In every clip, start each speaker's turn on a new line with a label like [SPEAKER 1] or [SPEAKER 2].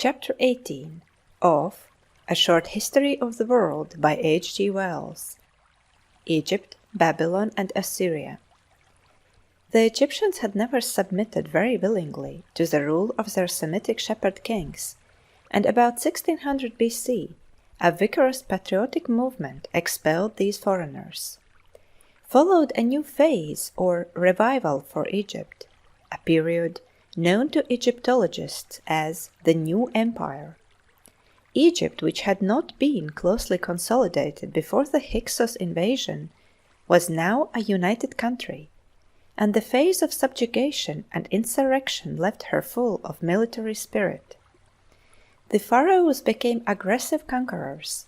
[SPEAKER 1] Chapter 18 of A Short History of the World by H. G. Wells. Egypt, Babylon, and Assyria. The Egyptians had never submitted very willingly to the rule of their Semitic shepherd kings, and about 1600 BC, a vigorous patriotic movement expelled these foreigners. Followed a new phase or revival for Egypt, a period known to Egyptologists as the New Empire. Egypt, which had not been closely consolidated before the Hyksos invasion, was now a united country, and the phase of subjugation and insurrection left her full of military spirit. The pharaohs became aggressive conquerors.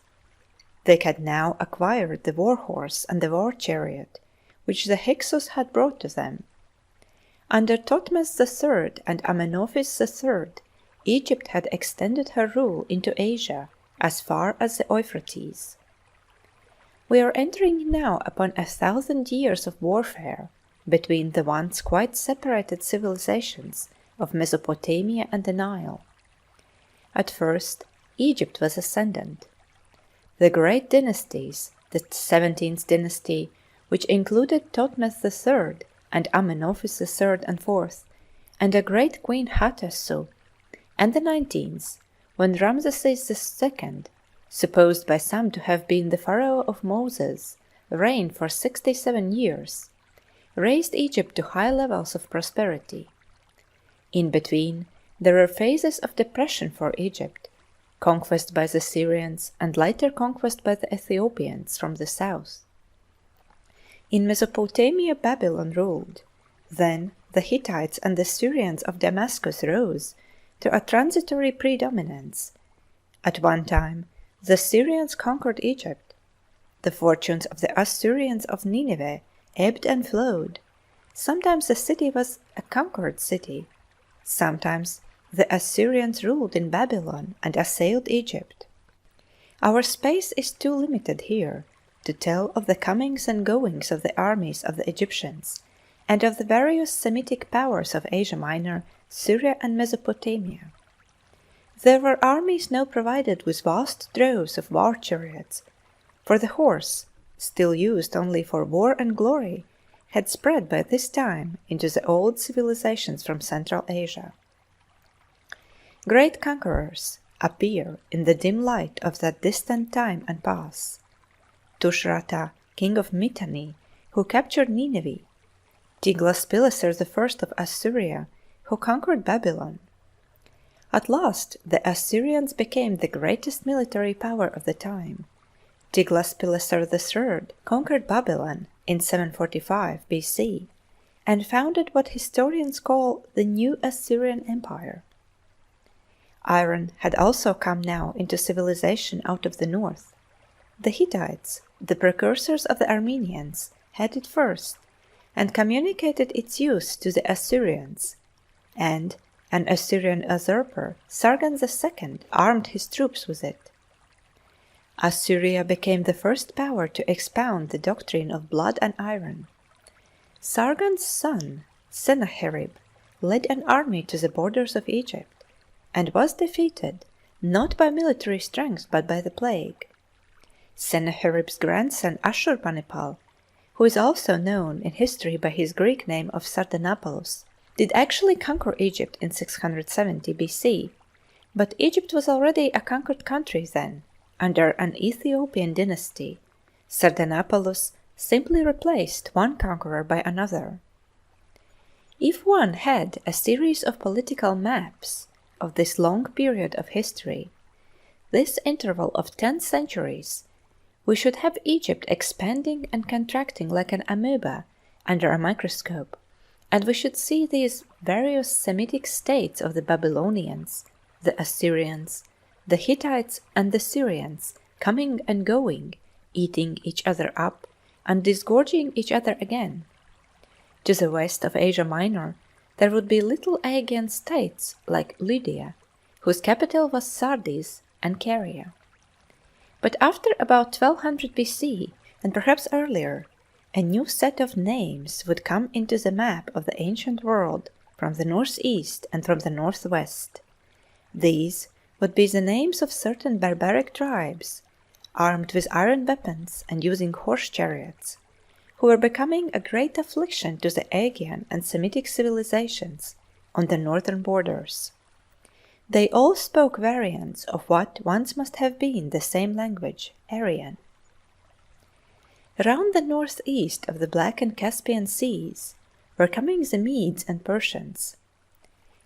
[SPEAKER 1] They had now acquired the war horse and the war chariot, which the Hyksos had brought to them. Under Thutmose III and Amenophis III, Egypt had extended her rule into Asia as far as the Euphrates. We are entering now upon 1,000 years of warfare between the once quite separated civilizations of Mesopotamia and the Nile. At first, Egypt was ascendant. The great dynasties, the 17th dynasty, which included Thutmose III and Amenophis III and IV, and a great queen Hatassu, and the 19th, when Ramesses II, supposed by some to have been the pharaoh of Moses, reigned for 67 years, raised Egypt to high levels of prosperity. In between, there were phases of depression for Egypt, conquest by the Syrians and later conquest by the Ethiopians from the south. In Mesopotamia, Babylon ruled. Then the Hittites and the Syrians of Damascus rose to a transitory predominance. At one time, the Syrians conquered Egypt. The fortunes of the Assyrians of Nineveh ebbed and flowed. Sometimes the city was a conquered city. Sometimes the Assyrians ruled in Babylon and assailed Egypt. Our space is too limited here to tell of the comings and goings of the armies of the Egyptians and of the various Semitic powers of Asia Minor, Syria, and Mesopotamia. There were armies now provided with vast droves of war chariots, for the horse, still used only for war and glory, had spread by this time into the old civilizations from Central Asia. Great conquerors appear in the dim light of that distant time and past. Tushratta, king of Mitanni, who captured Nineveh; Tiglath-Pileser I of Assyria, who conquered Babylon. At last the Assyrians became the greatest military power of the time. Tiglath-Pileser III conquered Babylon in 745 BC and founded what historians call the New Assyrian Empire. Iron had also come now into civilization out of the north. The Hittites, the precursors of the Armenians, had it first, and communicated its use to the Assyrians, and an Assyrian usurper, Sargon II, armed his troops with it. Assyria became the first power to expound the doctrine of blood and iron. Sargon's son, Sennacherib, led an army to the borders of Egypt, and was defeated not by military strength but by the plague. Sennacherib's grandson Ashurbanipal, who is also known in history by his Greek name of Sardanapalus, did actually conquer Egypt in 670 BC, but Egypt was already a conquered country then, under an Ethiopian dynasty. Sardanapalus simply replaced one conqueror by another. If one had a series of political maps of this long period of history, this interval of 10 centuries, we should have Egypt expanding and contracting like an amoeba under a microscope, and we should see these various Semitic states of the Babylonians, the Assyrians, the Hittites, and the Syrians coming and going, eating each other up and disgorging each other again. To the west of Asia Minor, there would be little Aegean states like Lydia, whose capital was Sardis and Caria. But after about 1200 BC, and perhaps earlier, a new set of names would come into the map of the ancient world from the northeast and from the northwest. These would be the names of certain barbaric tribes, armed with iron weapons and using horse chariots, who were becoming a great affliction to the Aegean and Semitic civilizations on the northern borders. They all spoke variants of what once must have been the same language, Aryan. Around the northeast of the Black and Caspian seas were coming the Medes and Persians.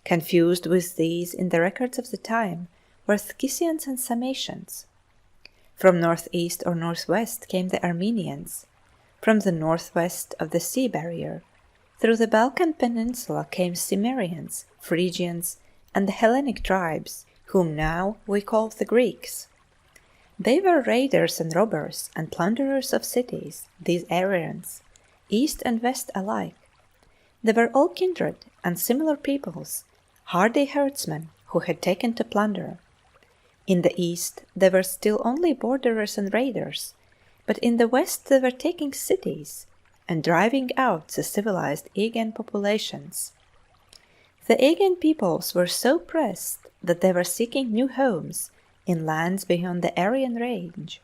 [SPEAKER 1] Confused with these in the records of the time were Scythians and Sarmatians. From northeast or northwest came the Armenians. From the northwest of the sea barrier, through the Balkan peninsula came Cimmerians, Phrygians, and the Hellenic tribes, whom now we call the Greeks. They were raiders and robbers and plunderers of cities, these Aryans, east and west alike. They were all kindred and similar peoples, hardy herdsmen who had taken to plunder. In the east they were still only borderers and raiders, but in the west they were taking cities and driving out the civilized Aegean populations. The Aegean peoples were so pressed that they were seeking new homes in lands beyond the Aryan range.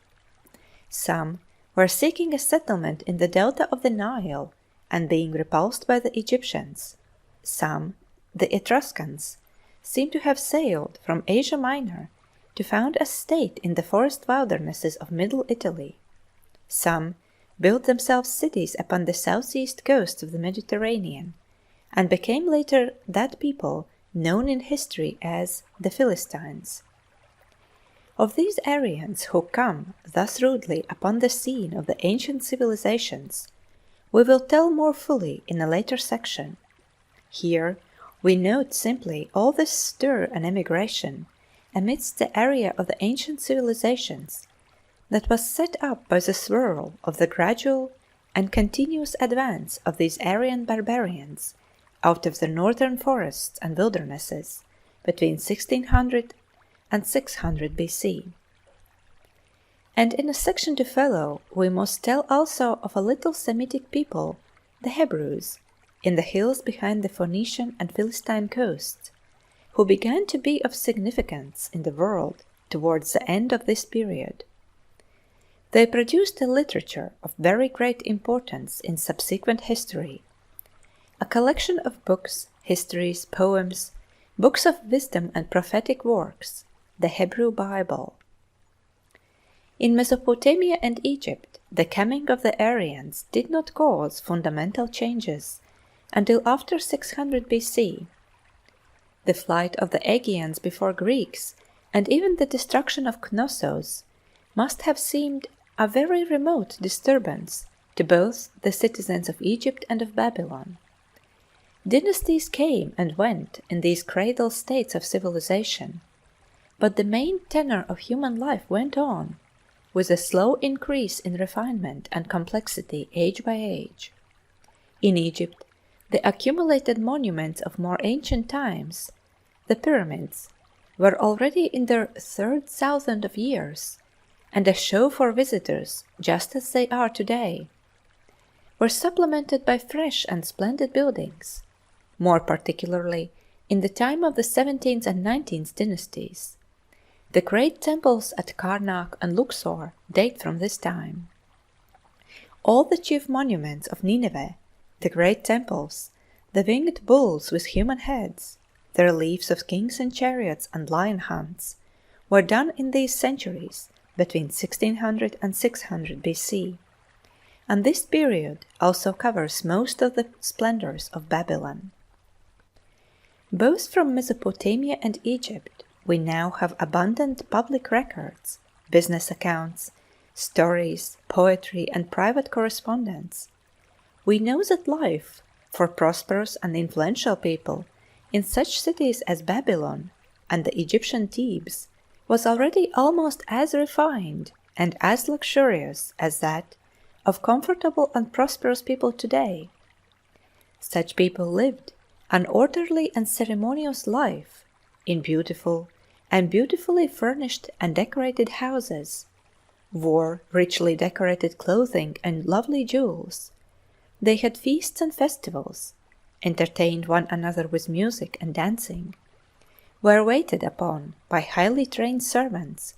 [SPEAKER 1] Some were seeking a settlement in the delta of the Nile and being repulsed by the Egyptians. Some, the Etruscans, seem to have sailed from Asia Minor to found a state in the forest wildernesses of Middle Italy. Some built themselves cities upon the southeast coast of the Mediterranean, and became later that people known in history as the Philistines. Of these Aryans who come thus rudely upon the scene of the ancient civilizations, we will tell more fully in a later section. Here we note simply all this stir and emigration amidst the area of the ancient civilizations that was set up by the swirl of the gradual and continuous advance of these Aryan barbarians out of the northern forests and wildernesses between 1600 and 600 BC. And in a section to follow we must tell also of a little Semitic people, the Hebrews, in the hills behind the Phoenician and Philistine coasts, who began to be of significance in the world towards the end of this period. They produced a literature of very great importance in subsequent history, a collection of books, histories, poems, books of wisdom and prophetic works, the Hebrew Bible. In Mesopotamia and Egypt, the coming of the Aryans did not cause fundamental changes until after 600 BC. The flight of the Aegeans before Greeks and even the destruction of Knossos must have seemed a very remote disturbance to both the citizens of Egypt and of Babylon. Dynasties came and went in these cradle states of civilization, but the main tenor of human life went on, with a slow increase in refinement and complexity age by age. In Egypt, the accumulated monuments of more ancient times, the pyramids, were already in their 3,000 of years, and a show for visitors just as they are today, were supplemented by fresh and splendid buildings, more particularly in the time of the 17th and 19th dynasties. The great temples at Karnak and Luxor date from this time. All the chief monuments of Nineveh, the great temples, the winged bulls with human heads, the reliefs of kings and chariots and lion hunts, were done in these centuries between 1600 and 600 BC, and this period also covers most of the splendors of Babylon. Both from Mesopotamia and Egypt we now have abundant public records, business accounts, stories, poetry, and private correspondence. We know that life, for prosperous and influential people, in such cities as Babylon and the Egyptian Thebes, was already almost as refined and as luxurious as that of comfortable and prosperous people today. Such people lived an orderly and ceremonious life in beautiful and beautifully furnished and decorated houses, wore richly decorated clothing and lovely jewels. They had feasts and festivals, entertained one another with music and dancing, were waited upon by highly trained servants,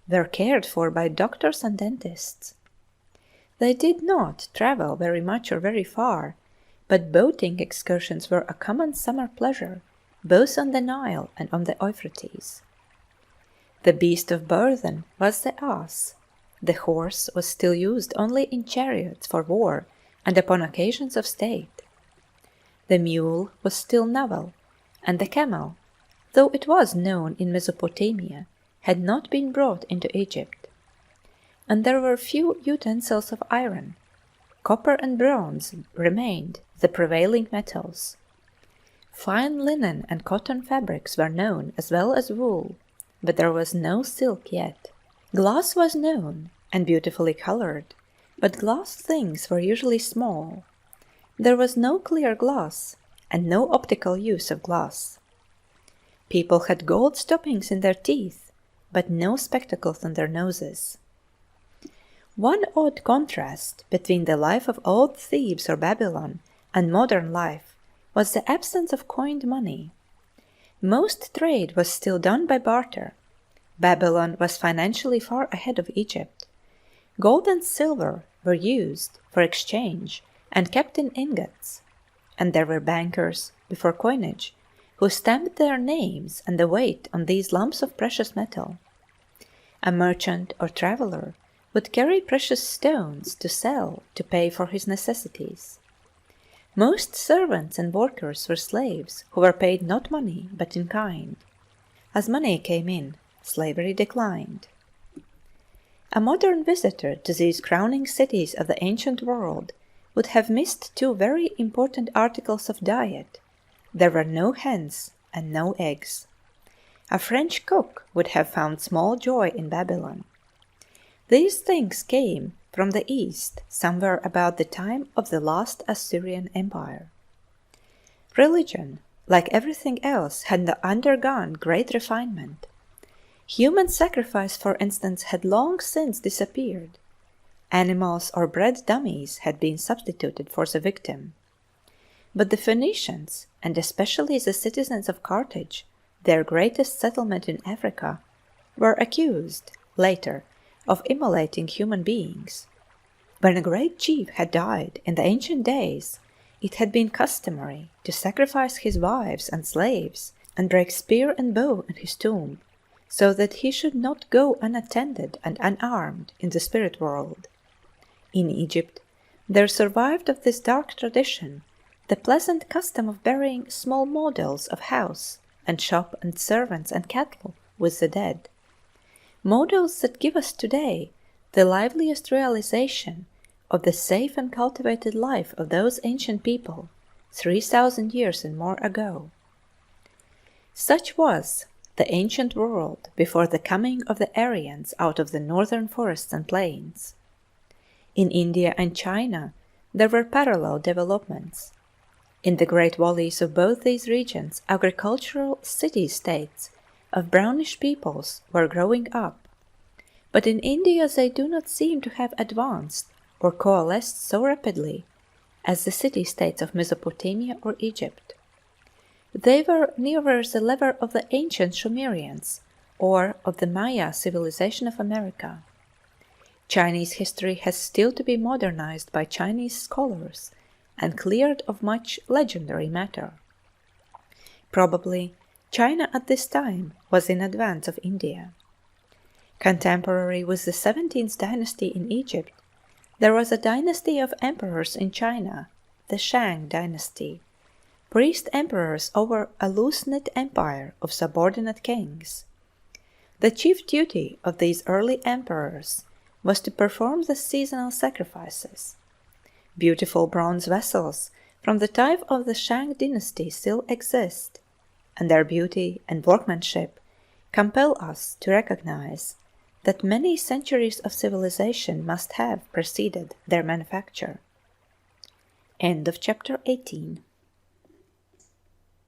[SPEAKER 1] were cared for by doctors and dentists. They did not travel very much or very far, but boating excursions were a common summer pleasure, both on the Nile and on the Euphrates. The beast of burden was the ass. The horse was still used only in chariots for war and upon occasions of state. The mule was still novel, and the camel, though it was known in Mesopotamia, had not been brought into Egypt. And there were few utensils of iron. Copper and bronze remained the prevailing metals. Fine linen and cotton fabrics were known as well as wool, but there was no silk yet. Glass was known and beautifully colored, but glass things were usually small. There was no clear glass and no optical use of glass. People had gold stoppings in their teeth, but no spectacles on their noses. One odd contrast between the life of old Thebes or Babylon and modern life was the absence of coined money. Most trade was still done by barter. Babylon was financially far ahead of Egypt. Gold and silver were used for exchange and kept in ingots, and there were bankers, before coinage, who stamped their names and the weight on these lumps of precious metal. A merchant or traveler would carry precious stones to sell to pay for his necessities. Most servants and workers were slaves who were paid not money but in kind. As money came in, slavery declined. A modern visitor to these crowning cities of the ancient world would have missed two very important articles of diet. There were no hens and no eggs. A French cook would have found small joy in Babylon. These things came from the east somewhere about the time of the last Assyrian Empire. Religion, like everything else, had undergone great refinement. Human sacrifice, for instance, had long since disappeared. Animals or bread dummies had been substituted for the victim. But the Phoenicians, and especially the citizens of Carthage, their greatest settlement in Africa, were accused, later, of immolating human beings. When a great chief had died in the ancient days, it had been customary to sacrifice his wives and slaves and break spear and bow on his tomb, so that he should not go unattended and unarmed in the spirit world. In Egypt, there survived of this dark tradition the pleasant custom of burying small models of house and shop and servants and cattle with the dead. Models that give us today the liveliest realization of the safe and cultivated life of those ancient people 3,000 years and more ago. Such was the ancient world before the coming of the Aryans out of the northern forests and plains. In India and China there were parallel developments. In the great valleys of both these regions, agricultural city-states of brownish peoples were growing up. But in India they do not seem to have advanced or coalesced so rapidly as the city-states of Mesopotamia or Egypt. They were nearer the level of the ancient Sumerians or of the Maya civilization of America. Chinese history has still to be modernized by Chinese scholars and cleared of much legendary matter. Probably China at this time was in advance of India. Contemporary with the 17th dynasty in Egypt, there was a dynasty of emperors in China, the Shang dynasty, priest emperors over a loose-knit empire of subordinate kings. The chief duty of these early emperors was to perform the seasonal sacrifices. Beautiful bronze vessels from the time of the Shang dynasty still exist, and their beauty and workmanship compel us to recognize that many centuries of civilization must have preceded their manufacture. End of chapter 18.